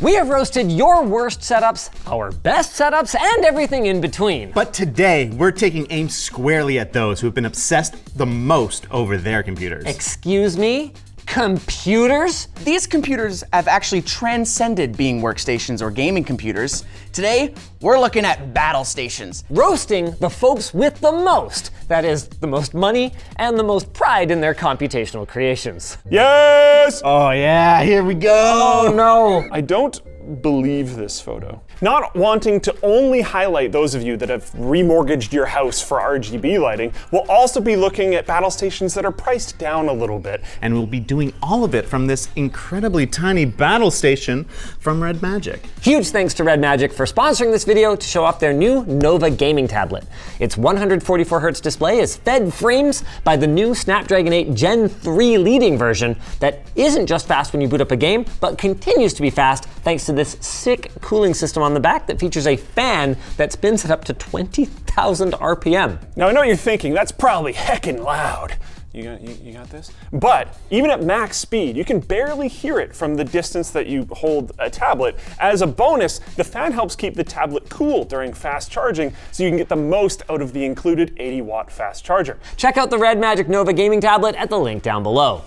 We have roasted your worst setups, our best setups, and everything in between. But today, we're taking aim squarely at those who have been obsessed the most over their computers. Excuse me? Computers? These computers have actually transcended being workstations or gaming computers. Today, we're looking at Battlestations. Roasting the folks with the most. That is, the most money and the most pride in their computational creations. Yes! Oh yeah, here we go. Oh no! I don't believe this photo. Not wanting to only highlight those of you that have remortgaged your house for RGB lighting, we'll also be looking at battle stations that are priced down a little bit. And we'll be doing all of it from this incredibly tiny battle station from REDMAGIC. Huge thanks to REDMAGIC for sponsoring this video to show off their new Nova gaming tablet. Its 144Hz display is fed frames by the new Snapdragon 8 Gen 3 leading version that isn't just fast when you boot up a game, but continues to be fast thanks to this sick cooling system on the back that features a fan that spins it up to 20,000 RPM. Now I know what you're thinking, that's probably heckin' loud. You got this? But even at max speed, you can barely hear it from the distance that you hold a tablet. As a bonus, the fan helps keep the tablet cool during fast charging, so you can get the most out of the included 80-watt fast charger. Check out the REDMAGIC Nova gaming tablet at the link down below.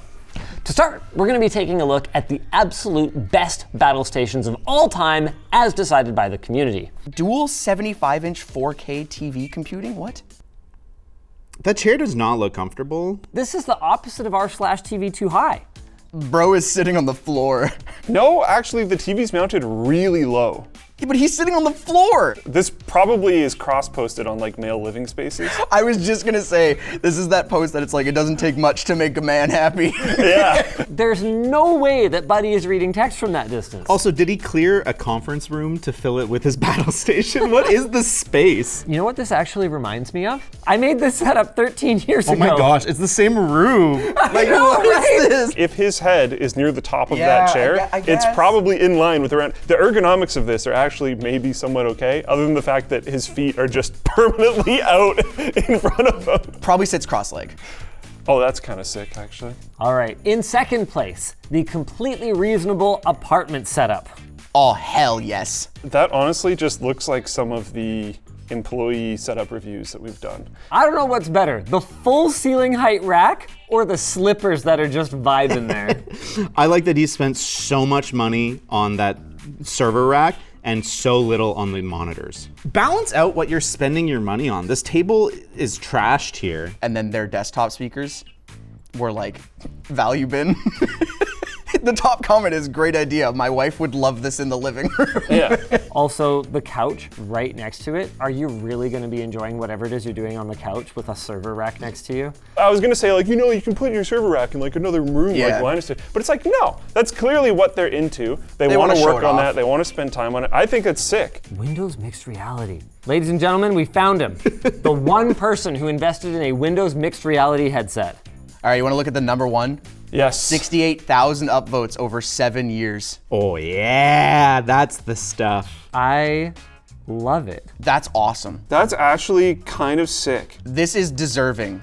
To start, we're going to be taking a look at the absolute best battle stations of all time as decided by the community. Dual 75-inch 4K TV computing? What? That chair does not look comfortable. This is the opposite of r/TV too high. Bro is sitting on the floor. No, actually the TV's mounted really low. Yeah, but he's sitting on the floor. This probably is cross-posted on like male living spaces. I was just gonna say, this is that post that it's like, it doesn't take much to make a man happy. Yeah. There's no way that Buddy is reading text from that distance. Also, did he clear a conference room to fill it with his battle station? What is this space? You know what this actually reminds me of? I made this setup 13 years ago. Oh my gosh, it's the same room. Like, what is this? If his head is near the top of Yeah, that chair, I it's guess. probably in line with around, the ergonomics of this are actually maybe somewhat okay, other than the fact that his feet are just permanently out in front of him. Probably sits cross-legged. Oh, that's kind of sick, actually. All right, in second place, the completely reasonable apartment setup. Oh, hell yes. That honestly just looks like some of the employee setup reviews that we've done. I don't know what's better, the full ceiling height rack or the slippers that are just vibing there. I like that he spent so much money on that server rack and so little on the monitors. Balance out what you're spending your money on. This table is trashed here. And then their desktop speakers were like, value bin. The top comment is, great idea. My wife would love this in the living room. Yeah. Also, the couch right next to it. Are you really gonna be enjoying whatever it is you're doing on the couch with a server rack next to you? I was gonna say, like, you know, you can put your server rack in like another room, Yeah. like Linus did. But it's like, no, that's clearly what they're into. They want wanna to show work it on off. that. They want to spend time on it. I think it's sick. Windows mixed reality. Ladies and gentlemen, we found him. The one person who invested in a Windows mixed reality headset. All right, you wanna look at the number one? Yes. 68,000 upvotes over 7 years. Oh yeah, that's the stuff. I love it. That's awesome. That's actually kind of sick. This is deserving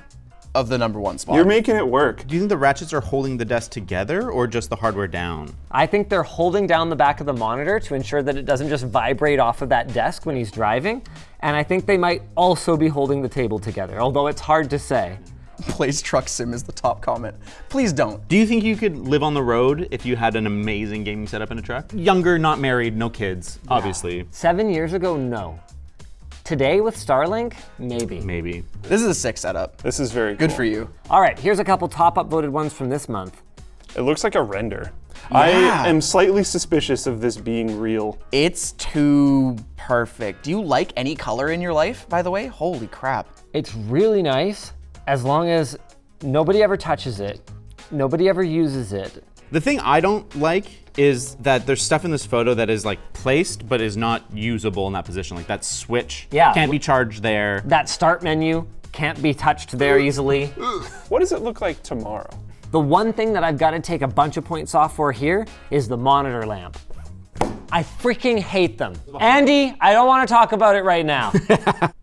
of the number one spot. You're making it work. Do you think the ratchets are holding the desk together or just the hardware down? I think they're holding down the back of the monitor to ensure that it doesn't just vibrate off of that desk when he's driving. And I think they might also be holding the table together, although it's hard to say. Plays truck sim is the top comment. Please don't. Do you think you could live on the road if you had an amazing gaming setup in a truck? Younger, not married, no kids, obviously. 7 years ago, no. Today with Starlink, maybe. Maybe. This is a sick setup. This is very Good cool. for you. All right, here's a couple top upvoted ones from this month. It looks like a render. I am slightly suspicious of this being real. It's too perfect. Do you like any color in your life, by the way? Holy crap. It's really nice as long as nobody ever touches it, nobody ever uses it. The thing I don't like is that there's stuff in this photo that is like placed but is not usable in that position. Like that switch can't be charged there. That start menu can't be touched there easily. What does it look like tomorrow? The one thing that I've got to take a bunch of points off for here is the monitor lamp. I freaking hate them. Andy, I don't want to talk about it right now.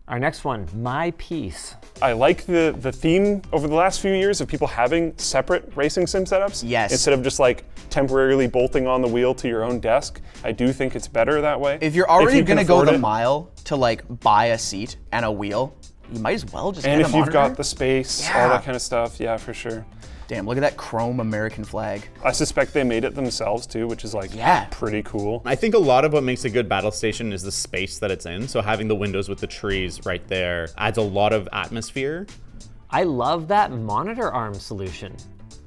Are Our next one, My Piece. I like the theme over the last few years of people having separate racing sim setups. Yes. Instead of just like temporarily bolting on the wheel to your own desk. I do think it's better that way. If you're already you can gonna go afford the it. mile to like buy a seat and a wheel, you might as well just And get a if you've monitor. got the space, all Yeah. that kind of stuff, yeah, for sure. Damn, look at that chrome American flag. I suspect they made it themselves too, which is like Yeah. pretty cool. I think a lot of what makes a good battle station is the space that it's in. So having the windows with the trees right there adds a lot of atmosphere. I love that monitor arm solution.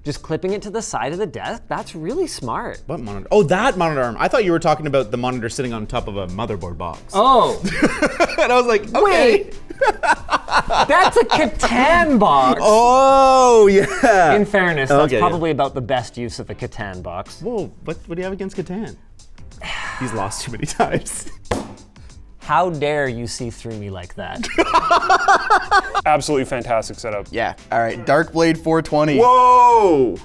Just clipping it to the side of the desk, that's really smart. What monitor? Oh, that monitor arm. I thought you were talking about the monitor sitting on top of a motherboard box. Oh, And I was like, okay. wait. That's a Catan box. Oh, yeah. In fairness, that's Okay, yeah. probably about the best use of a Catan box. Whoa, what do you have against Catan? He's lost too many times. How dare you see through me like that? Absolutely fantastic setup. Yeah. All right, Darkblade 420. Whoa!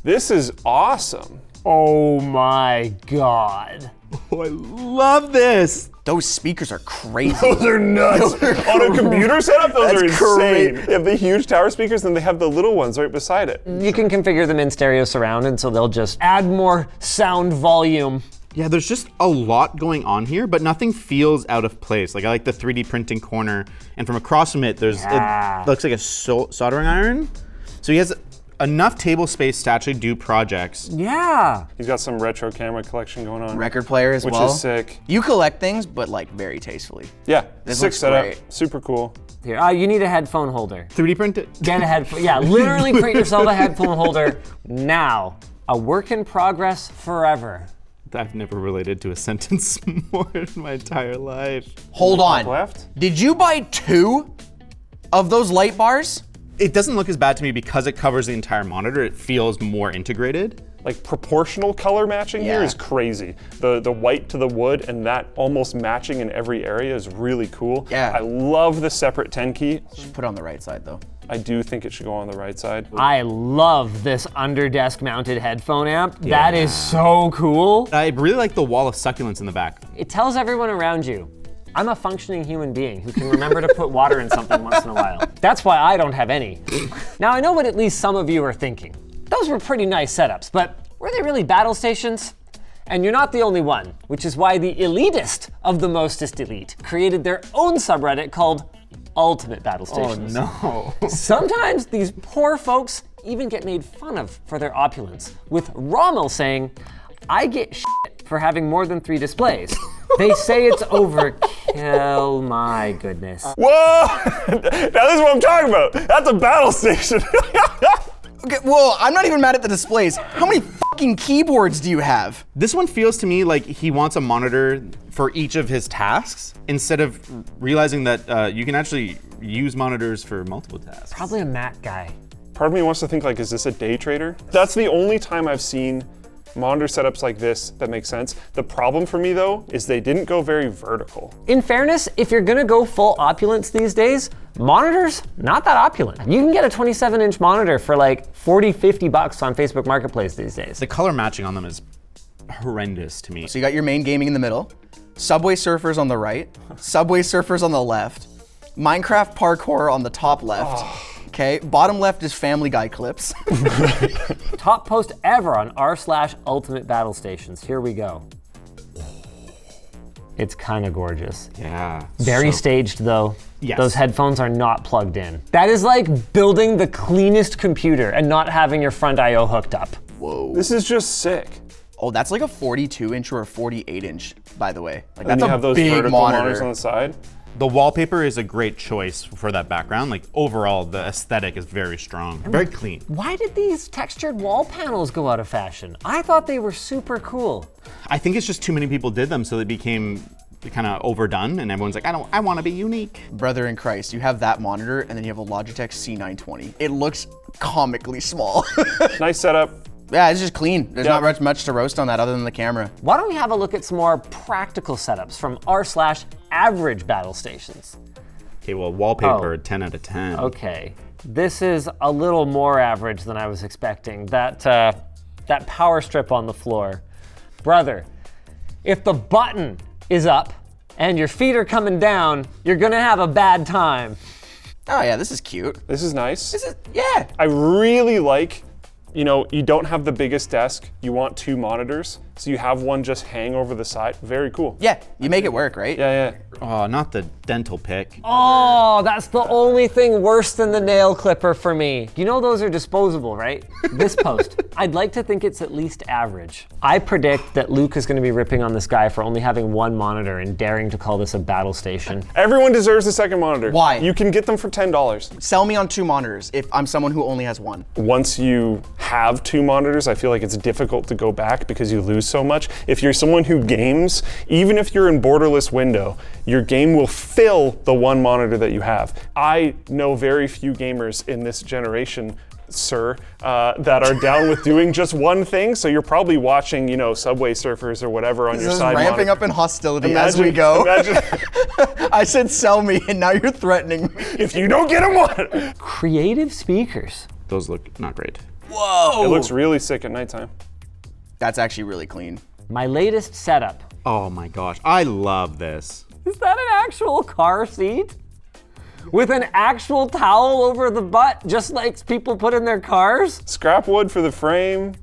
This is awesome. Oh my God. Oh, I love this. Those speakers are crazy. Those are nuts. On a computer setup, those are That's insane. great. They have the huge tower speakers, and they have the little ones right beside it. You can configure them in stereo surround, and so they'll just add more sound volume. Yeah, there's just a lot going on here, but nothing feels out of place. Like I like the 3D printing corner, and from across from it, Yeah. it looks like a soldering iron. So he has enough table space to actually do projects. Yeah. He's got some retro camera collection going on. Record player as Which well. is sick. You collect things, but like very tastefully. Yeah, This sick looks setup. great. Super cool. Here, you need a headphone holder. 3D print it. Get a headphone. Yeah, literally print yourself a headphone holder now. A work in progress forever. I've never related to a sentence more in my entire life. Hold on. Left. Did you buy 2 of those light bars? It doesn't look as bad to me because it covers the entire monitor. It feels more integrated. Like proportional color matching here Yeah. is crazy. The white to the wood and that almost matching in every area is really cool. Yeah. I love the separate 10 key. Just put it on the right side though. I do think it should go on the right side. I love this under desk mounted headphone amp. That is so cool. I really like the wall of succulents in the back. It tells everyone around you, I'm a functioning human being who can remember to put water in something once in a while. That's why I don't have any. Now I know what at least some of you are thinking. Those were pretty nice setups, but were they really battle stations? And you're not the only one, which is why the elitist of the mostest elite created their own subreddit called UltimateBattlestations. Oh no. Sometimes these poor folks even get made fun of for their opulence, with Rommel saying, I get shit for having more than 3 displays. They say it's overkill, my goodness. Whoa! Now this is what I'm talking about. That's a battle station. Okay, well, I'm not even mad at the displays. How many fucking keyboards do you have? This one feels to me like he wants a monitor for each of his tasks instead of realizing that you can actually use monitors for multiple tasks. Probably a Mac guy. Part of me wants to think like, is this a day trader? That's the only time I've seen monitor setups like this that make sense. The problem for me though, is they didn't go very vertical. In fairness, if you're gonna go full opulence these days, monitors, not that opulent. You can get a 27-inch monitor for like 40, 50 bucks on Facebook Marketplace these days. The color matching on them is horrendous to me. So you got your main gaming in the middle, Subway Surfers on the right, Subway Surfers on the left, Minecraft Parkour on the top left. Okay, bottom left is Family Guy clips. Top post ever on r/UltimateBattlestations. Here we go. It's kind of gorgeous. Yeah. Very staged though. Yes. Those headphones are not plugged in. That is like building the cleanest computer and not having your front I/O hooked up. Whoa. This is just sick. Oh, that's like a 42-inch or a 48-inch, by the way. Like And that's you a have those big vertical monitors monitor. on the side. The wallpaper is a great choice for that background. Like overall, the aesthetic is very strong, very clean. Why did these textured wall panels go out of fashion? I thought they were super cool. I think it's just too many people did them, so they became kind of overdone, and everyone's like, I want to be unique. Brother in Christ, you have that monitor and then you have a Logitech C920. It looks comically small. Nice setup. Yeah, it's just clean. There's Yeah. not much to roast on that other than the camera. Why don't we have a look at some more practical setups from r/AverageBattlestations? Okay, well, wallpaper, Oh. 10 out of 10. Okay, this is a little more average than I was expecting. That power strip on the floor. Brother, if the button is up and your feet are coming down, you're gonna have a bad time. Oh yeah, this is cute. This is nice. Yeah. I really like, you don't have the biggest desk. You want 2 monitors, so you have one just hang over the side. Very cool. Yeah, you make it work, right? Yeah. Oh, not the dental pick. Oh, that's the only thing worse than the nail clipper for me. You know those are disposable, right? This post. I'd like to think it's at least average. I predict that Luke is gonna be ripping on this guy for only having 1 monitor and daring to call this a battle station. Everyone deserves a second monitor. Why? You can get them for $10. Sell me on 2 monitors if I'm someone who only has 1. Once you have 2 monitors, I feel like it's difficult to go back because you lose so much. If you're someone who games, even if you're in borderless window, your game will fill the 1 monitor that you have. I know very few gamers in this generation, sir, that are down with doing just one thing. So you're probably watching, Subway Surfers or whatever on your This is side ramping monitor. up in hostility as we go. Imagine I said sell me, and now you're threatening me. if you don't get a monitor. Creative speakers. Those look not great. Whoa! It looks really sick at nighttime. That's actually really clean. My latest setup. Oh my gosh, I love this. Is that an actual car seat? With an actual towel over the butt, just like people put in their cars? Scrap wood for the frame.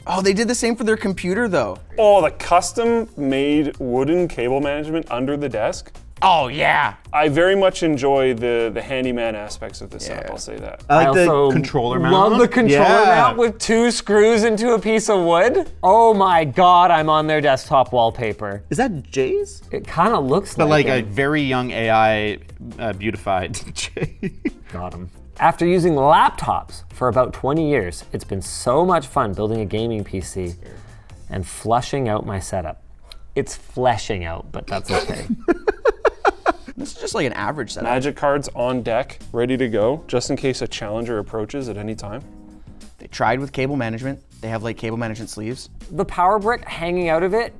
Oh, they did the same for their computer though. Oh, the custom-made wooden cable management under the desk. Oh yeah. I very much enjoy the handyman aspects of this setup, Yeah. I'll say that. I like also the controller mount. love the controller Yeah. mount with 2 screws into a piece of wood. Oh my God, I'm on their desktop wallpaper. Is that Jay's? It kind of looks But like a it. very young AI beautified Jay. Got him. After using laptops for about 20 years, it's been so much fun building a gaming PC and flushing out my setup. It's fleshing out, but that's okay. This is just like an average setup. Magic cards on deck, ready to go, just in case a challenger approaches at any time. They tried with cable management. They have like cable management sleeves. The power brick hanging out of it,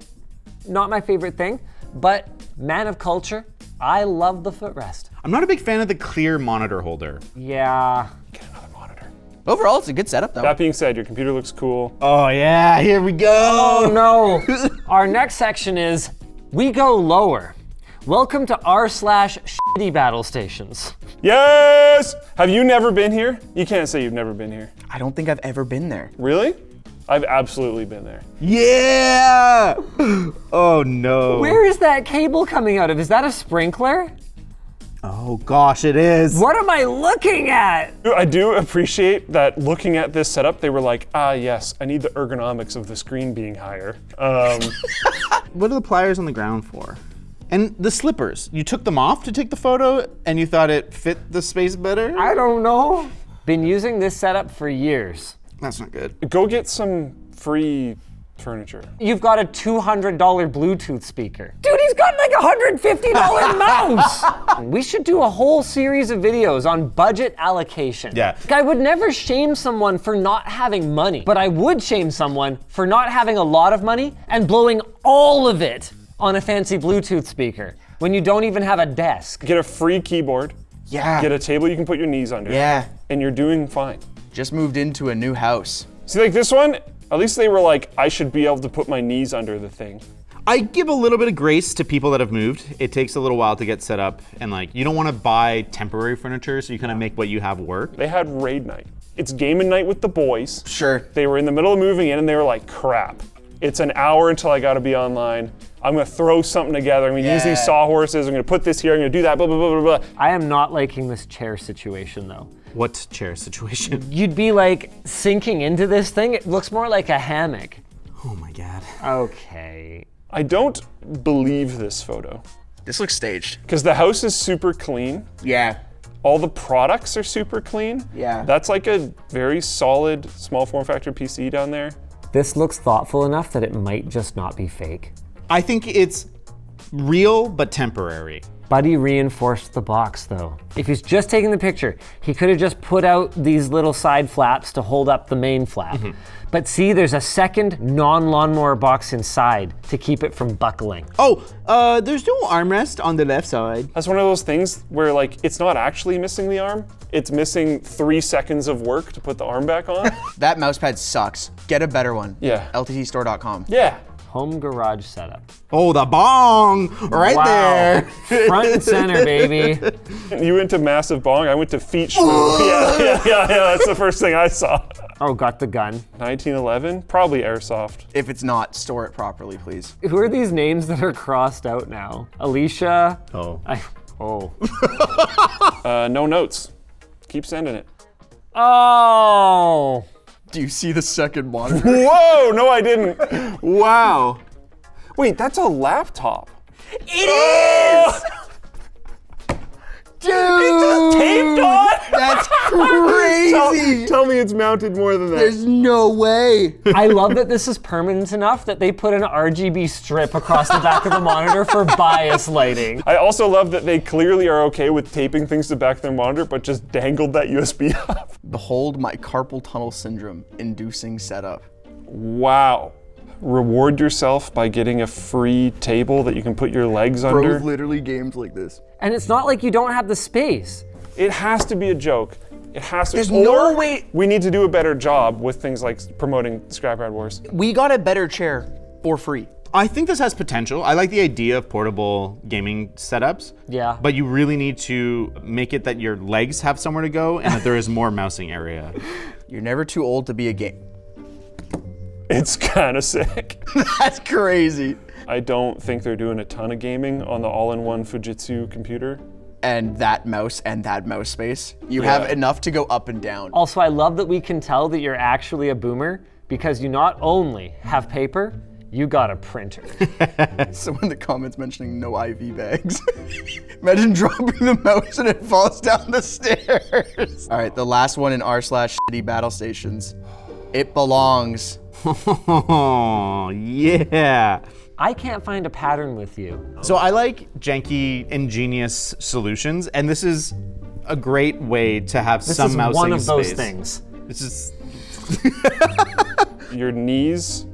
not my favorite thing, but man of culture, I love the footrest. I'm not a big fan of the clear monitor holder. Yeah. Get another monitor. Overall, it's a good setup though. That being said, your computer looks cool. Oh yeah, here we go. Oh no. Our next section is we go lower. Welcome to r/shitty battlestations. Yes! Have you never been here? You can't say you've never been here. I don't think I've ever been there. Really? I've absolutely been there. Yeah! Oh no. Where is that cable coming out of? Is that a sprinkler? Oh gosh, it is. What am I looking at? I do appreciate that looking at this setup, they were like, yes, I need the ergonomics of the screen being higher. What are the pliers on the ground for? And the slippers. You took them off to take the photo and you thought it fit the space better? I don't know. Been using this setup for years. That's not good. Go get some free furniture. You've got a $200 Bluetooth speaker. Dude, he's got like a $150 mouse. We should do a whole series of videos on budget allocation. Yeah. Like, I would never shame someone for not having money, but I would shame someone for not having a lot of money and blowing all of it on a fancy Bluetooth speaker when you don't even have a desk. Get a free keyboard. Yeah. Get a table you can put your knees under. Yeah. And you're doing fine. Just moved into a new house. See, like this one, at least they were like, I should be able to put my knees under the thing. I give a little bit of grace to people that have moved. It takes a little while to get set up and like, you don't want to buy temporary furniture, so you kind of make what you have work. They had raid night. It's gaming night with the boys. Sure. They were in the middle of moving in and they were like, crap. It's an hour until I gotta be online. I'm gonna throw something together. I'm gonna use these sawhorses. I'm gonna put this here. I'm gonna do that, blah, blah, blah, blah, blah. I am not liking this chair situation though. What chair situation? You'd be like sinking into this thing. It looks more like a hammock. Oh my God. Okay. I don't believe this photo This looks staged. because the house is super clean. Yeah. All the products are super clean. Yeah. That's like a very solid small form factor PC down there. This looks thoughtful enough that it might just not be fake. I think it's real but temporary. Buddy reinforced the box though. If he's just taking the picture, he could have just put out these little side flaps to hold up the main flap. But see, there's a second non-lawnmower box inside to keep it from buckling. Oh, there's no armrest on the left side. That's one of those things where like it's not actually missing the arm. It's missing 3 seconds of work to put the arm back on. That mouse pad sucks. Get a better one. Yeah. LTTstore.com. Yeah. home garage setup. Oh, the bong right there. Front and center, baby. You went to massive bong, I went to feet shmoo. Yeah, that's the first thing I saw. Oh, got the gun. 1911, probably airsoft. If it's not, store it properly, please. Who are these names that are crossed out now? Alicia. Oh. No notes. Keep sending it. Oh. Do you see the second monitor? Whoa, no I didn't. Wow. Wait, that's a laptop. It is! Dude! It's taped on? That's crazy! Tell me it's mounted more than that. There's no way. I love that this is permanent enough that they put an RGB strip across the back of the monitor for bias lighting. I also love that they clearly are okay with taping things to the back of their monitor, but just dangled that USB up. Behold my carpal tunnel syndrome inducing setup. Wow. Reward yourself by getting a free table that you can put your legs under. Literally games like this. And it's not like you don't have the space. It has to be a joke. It has to. There's no Or way- We need to do a better job with things like promoting Scrapyard Wars. We got a better chair for free. I think this has potential. I like the idea of portable gaming setups. Yeah. But you really need to make it that your legs have somewhere to go and that there is more mousing area. You're never too old to be a game. It's kind of sick. That's crazy. I don't think they're doing a ton of gaming on the all-in-one Fujitsu computer. And that mouse space. You Yeah. have enough to go up and down. Also, I love that we can tell that you're actually a boomer because you not only have paper, you got a printer. So in the comments mentioning no IV bags. Imagine dropping the mouse and it falls down the stairs. All right, the last one in r/shitty-battlestations. It belongs. Oh, yeah. I can't find a pattern with you. So I like janky, ingenious solutions, and this is a great way to have This some is mousing one of those space. things. This is Your knees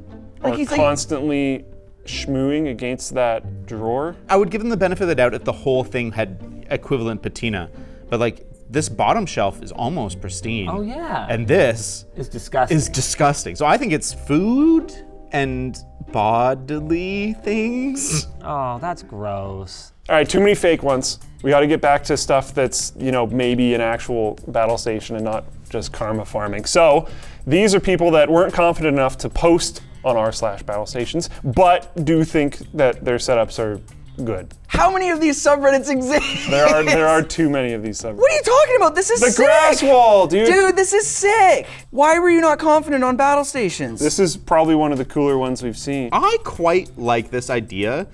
are he's like- constantly schmooing against that drawer. I would give them the benefit of the doubt if the whole thing had equivalent patina, but like this bottom shelf is almost pristine. Oh, yeah. And this It's disgusting. is disgusting. So I think it's food and bodily things. Oh, that's gross. All right, too many fake ones. We got to get back to stuff that's, maybe an actual battle station and not just karma farming. So these are people that weren't confident enough to post on r/battlestations, but do think that their setups are good. How many of these subreddits exist? There are too many of these subreddits. What are you talking about? This is The sick. grass wall, dude. Dude, this is sick. Why were you not confident on battle stations? This is probably one of the cooler ones we've seen. I quite like this idea.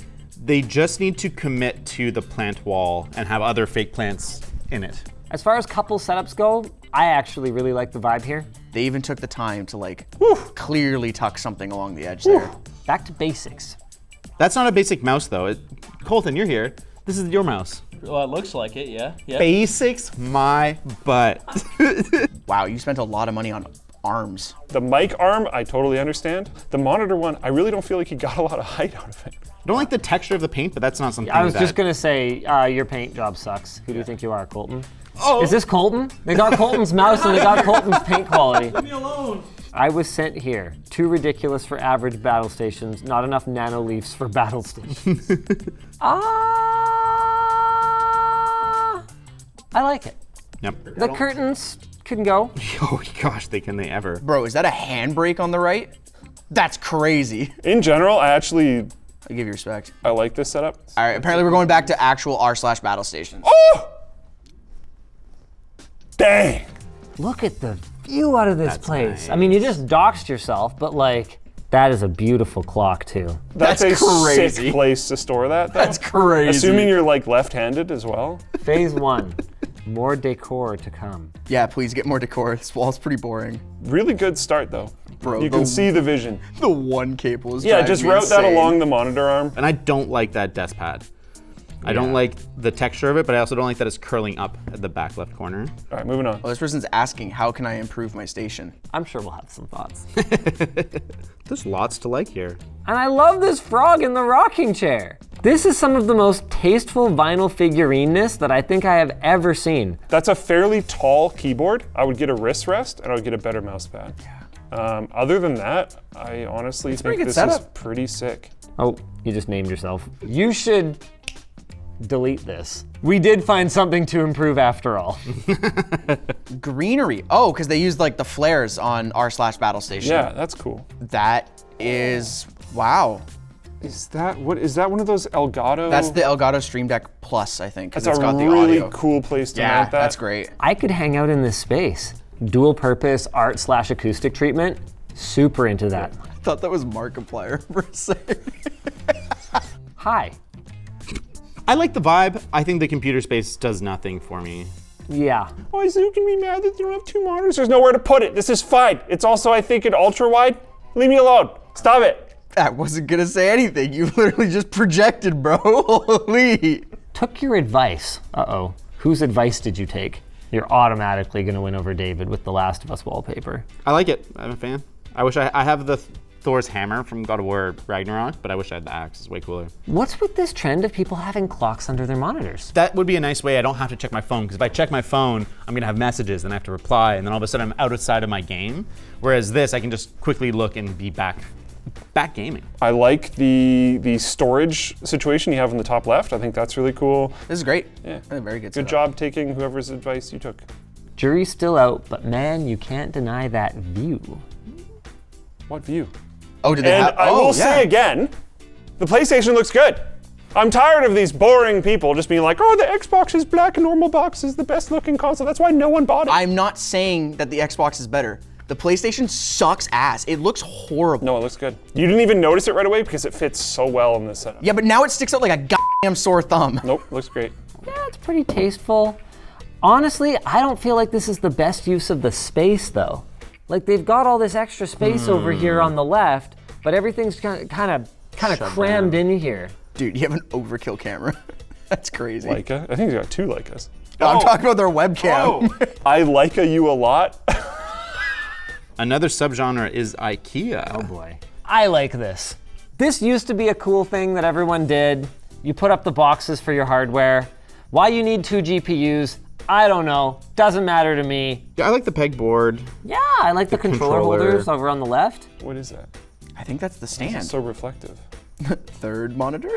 They just need to commit to the plant wall and have other fake plants in it. As far as couple setups go, I actually really like the vibe here. They even took the time to clearly tuck something along the edge there. Back to basics. That's not a basic mouse though. Colton, you're here. This is your mouse. Well, it looks like it, yeah. Yeah. Basics, my butt. Wow, you spent a lot of money on arms. The mic arm, I totally understand. The monitor one, I really don't feel like he got a lot of height out of it. I don't like the texture of the paint, but that's not something I was that... just gonna say, your paint job sucks. Who do you think you are, Colton? Oh. Is this Colton? They got Colton's mouse and they got Colton's paint quality. Leave me alone. I was sent here. Too ridiculous for average battle stations, not enough nano leafs for battle stations. I like it. Yep. The curtains can go. Oh gosh, can they ever. Bro, is that a handbrake on the right? That's crazy. In general, I give you respect. like this setup. All right, apparently we're going back to actual r/battlestations. Oh! Dang! Look at the view out of this place. nice. I mean, you just doxed yourself, but like, that is a beautiful clock too. That's a crazy. sick place to store that, though. That's crazy. Assuming you're left-handed as well. Phase 1, more decor to come. Yeah, please get more decor. This wall's pretty boring. Really good start, though. Bro, You can see the vision. The one cable is Yeah, driving just me route that insane. along the monitor arm. And I don't like that desk pad. I don't like the texture of it, but I also don't like that it's curling up at the back left corner. All right, moving on. Well, this person's asking, how can I improve my station? I'm sure we'll have some thoughts. There's lots to like here. And I love this frog in the rocking chair. This is some of the most tasteful vinyl figurine-ness that I think I have ever seen. That's a fairly tall keyboard. I would get a wrist rest, and I would get a better mouse pad. Other than that, I honestly think pretty good this is setup. pretty sick. Oh, you just named yourself. You should delete this. We did find something to improve after all. Greenery. Oh, because they used like the flares on r/Battlestation. Yeah, that's cool. That is, wow. Is that one of those Elgato? That's the Elgato Stream Deck Plus, I think, because That's it's a got the really audio. cool place to Yeah, mount that. that's great. I could hang out in this space. Dual purpose art/acoustic treatment. Super into that. I thought that was Markiplier for a second. Hi. I like the vibe. I think the computer space does nothing for me. Yeah. Why is you can be mad that you don't have 2 monitors? There's nowhere to put it. This is fine. It's also, I think, an ultra wide. Leave me alone. Stop it. I wasn't gonna say anything. You literally just projected, bro. Holy. Took your advice. Uh-oh. Whose advice did you take? You're automatically gonna win over David with the Last of Us wallpaper. I like it. I'm a fan. I wish I have the Thor's hammer from God of War Ragnarok, but I wish I had the axe. It's way cooler. What's with this trend of people having clocks under their monitors? That would be a nice way I don't have to check my phone, because if I check my phone, I'm gonna have messages and I have to reply, and then all of a sudden I'm outside of my game. Whereas this, I can just quickly look and be back gaming. I like the storage situation you have in the top left. I think that's really cool. This is great. Yeah. Very good. Good setup. job taking whoever's advice you took. Jury's still out, but man, you can't deny that view. What view? Oh, did they And have? I will say again, the PlayStation looks good. I'm tired of these boring people just being like, oh, the Xbox is black and normal box is the best looking console. That's why no one bought it. I'm not saying that the Xbox is better. The PlayStation sucks ass. It looks horrible. No, it looks good. You didn't even notice it right away because it fits so well in this setup. Yeah, but now it sticks out like a goddamn sore thumb. Nope, looks great. Yeah, it's pretty tasteful. Honestly, I don't feel like this is the best use of the space though. Like they've got all this extra space over here on the left, but everything's kind of crammed in here. Dude, you have an overkill camera. That's crazy. Leica? I think he's got 2 Leicas. No, I'm talking about their webcam. I Leica you a lot. Another subgenre is IKEA. Oh boy. I like this. This used to be a cool thing that everyone did. You put up the boxes for your hardware. Why you need 2 GPUs, I don't know. Doesn't matter to me. Yeah, I like the pegboard. Yeah, I like the controller holders over on the left. What is that? I think that's the stand. So reflective. Third monitor?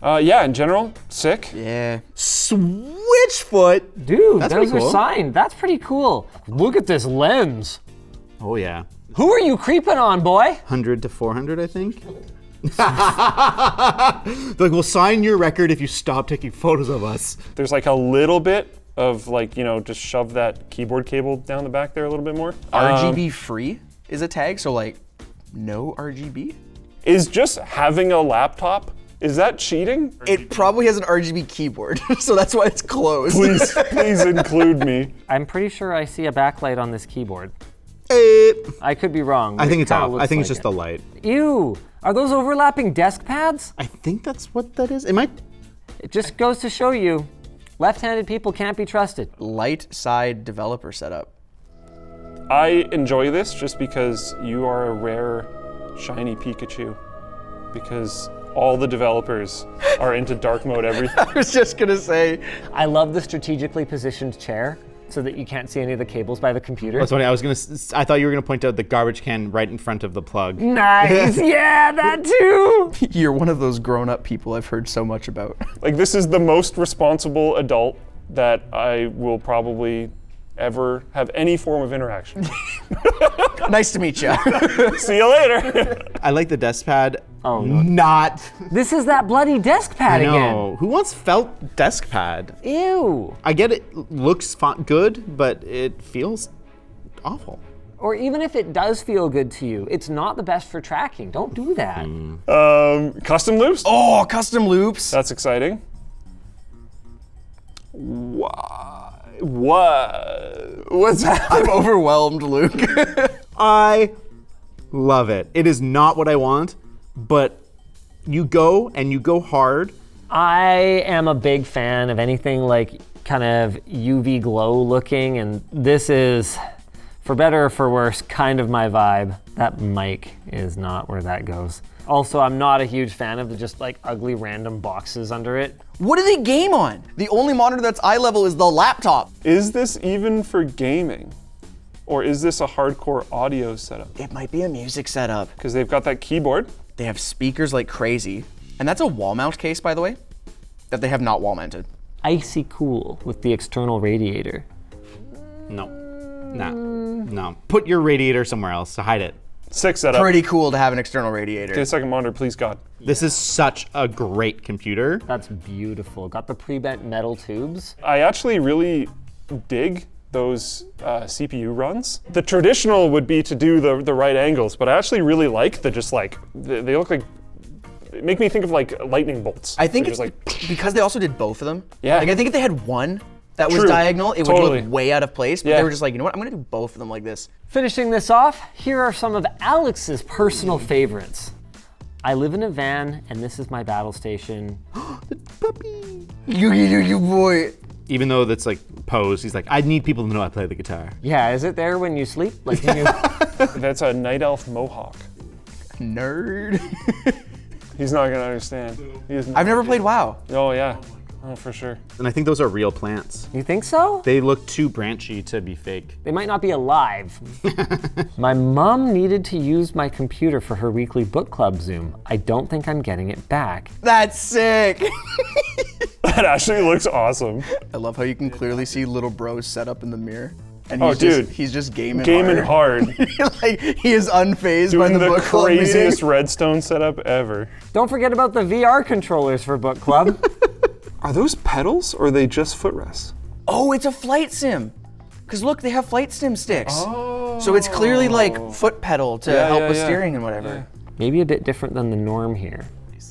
Yeah, in general, sick. Yeah. Switchfoot. Dude, That's those pretty are cool. signed. That's pretty cool. Look at this lens. Oh yeah. Who are you creeping on, boy? 100 to 400, I think. Like, we'll sign your record if you stop taking photos of us. There's like a little bit of like, just shove that keyboard cable down the back there a little bit more. RGB free is a tag, so like no RGB? Is just having a laptop, is that cheating? It probably has an RGB keyboard, so that's why it's closed. Please include me. I'm pretty sure I see a backlight on this keyboard. Eh, I could be wrong. I but think it it's kinda off. I looks think it's like just the light. it. Ew, are those overlapping desk pads? I think that's what that is. It might. It just goes to show you, left-handed people can't be trusted. Light side developer setup. I enjoy this just because you are a rare, shiny Pikachu. Because all the developers are into dark mode everything. I was just gonna say, I love the strategically positioned chair so that you can't see any of the cables by the computer. That's funny. I thought you were gonna point out the garbage can right in front of the plug. Nice, yeah, that too. you're one of those grown-up people I've heard so much about. Like, this is the most responsible adult that I will probably ever have any form of interaction. Nice to meet you. See you later. I like the desk pad. Oh, Not. this is that bloody desk pad I again. know. Who wants felt desk pad? Ew. I get it looks good, but it feels awful. Or even if it does feel good to you, it's not the best for tracking. Don't do that. Custom loops? Oh, custom loops. That's exciting. What's that? I'm overwhelmed, Luke. I love it. It is not what I want, but you go and you go hard. I am a big fan of anything like kind of UV glow looking, and this is, for better or for worse, kind of my vibe. That mic is not where that goes. Also, I'm not a huge fan of the just like ugly random boxes under it. What do they game on? The only monitor that's eye level is the laptop. Is this even for gaming? Or is this a hardcore audio setup? It might be a music setup. Because they've got that keyboard. They have speakers like crazy. And that's a wall mount case, by the way, that they have not wall mounted. Icy cool with the external radiator. No. No. Put your radiator somewhere else to hide it. Sick setup. Pretty cool to have an external radiator. Get a second monitor, please, God. This is such a great computer. That's beautiful. Got the pre-bent metal tubes. I actually really dig those CPU runs. The traditional would be to do the right angles, but I actually really like the just like, they look like, make me think of like lightning bolts. I think They're it's just like, because they also did both of them. Yeah. Like I think if they had one that was True. diagonal, it Totally. would look way out of place. But Yeah. they were just like, you know what? I'm gonna do both of them like this. Finishing this off, here are some of Alex's personal favorites. I live in a van, and this is my battle station. Puppy. You boy. Even though that's like posed, he's like, I need people to know I play the guitar. Yeah, is it there when you sleep? Like, can you... that's a night elf mohawk. Nerd. He's not gonna understand. He is I've never played WoW. Oh yeah, oh for sure. And I think those are real plants. You think so? They look too branchy to be fake. They might not be alive. My mom needed to use my computer for her weekly book club Zoom. I don't think I'm getting it back. That's sick. That actually looks awesome. I love how you can clearly see little bro's set up in the mirror. And Oh, he's dude. he's just gaming hard. Like he is unfazed by Doing the the book club meeting. craziest redstone setup ever. Don't forget about the VR controllers for book club. Are those pedals or are they just footrests? Oh, it's a flight sim. Cause look, they have flight sim sticks. So it's clearly like foot pedal to Yeah, help yeah, with yeah. steering and whatever. Maybe a bit different than the norm here.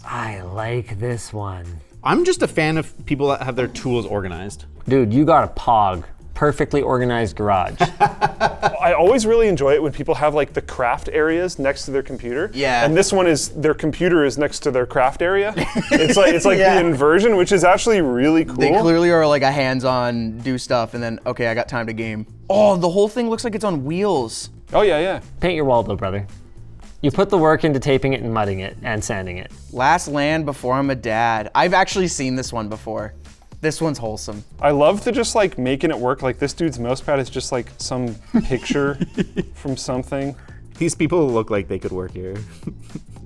I like this one. I'm just a fan of people that have their tools organized. Dude, you got a POG. Perfectly organized garage. I always really enjoy it when people have like the craft areas next to their computer. Yeah. And this one is, their computer is next to their craft area. It's like Yeah. the inversion, which is actually really cool. They clearly are like a hands-on, do stuff, and then, okay, I got time to game. Oh, the whole thing looks like it's on wheels. Oh yeah, yeah. Paint your wall though, brother. You put the work into taping it and mudding it and sanding it. Last land before I'm a dad. I've actually seen this one before. This one's wholesome. I love the just like making it work. Like this dude's mousepad is just like some picture from something. These people look like they could work here.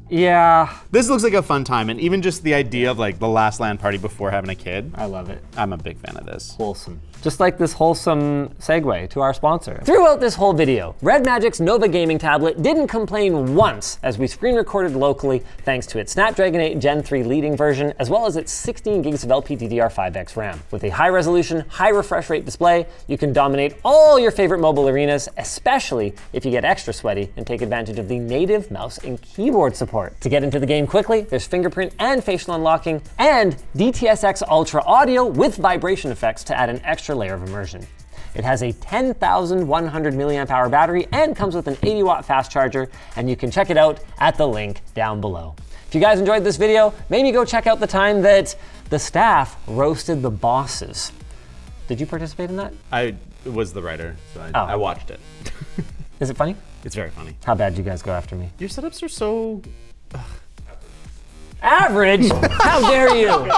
Yeah, This looks like a fun time, and even just the idea of like the last LAN party before having a kid, I love it. I'm a big fan of this. Wholesome. Just like this wholesome segue to our sponsor. Throughout this whole video, REDMAGIC's Nova gaming tablet didn't complain once as we screen recorded locally thanks to its Snapdragon 8 Gen 3 leading version, as well as its 16 gigs of LPDDR5X RAM. With a high resolution, high refresh rate display, you can dominate all your favorite mobile arenas, especially if you get extra sweaty and take advantage of the native mouse and keyboard support. To get into the game quickly, there's fingerprint and facial unlocking, and DTS:X Ultra audio with vibration effects to add an extra layer of immersion. It has a 10,100 milliamp hour battery and comes with an 80-watt fast charger, and you can check it out at the link down below. If you guys enjoyed this video, maybe go check out the time that the staff roasted the bosses. Did you participate in that? I was the writer, so I watched it. Is it funny? It's very funny. How bad did you guys go after me? Your setups are so... Average? How dare you?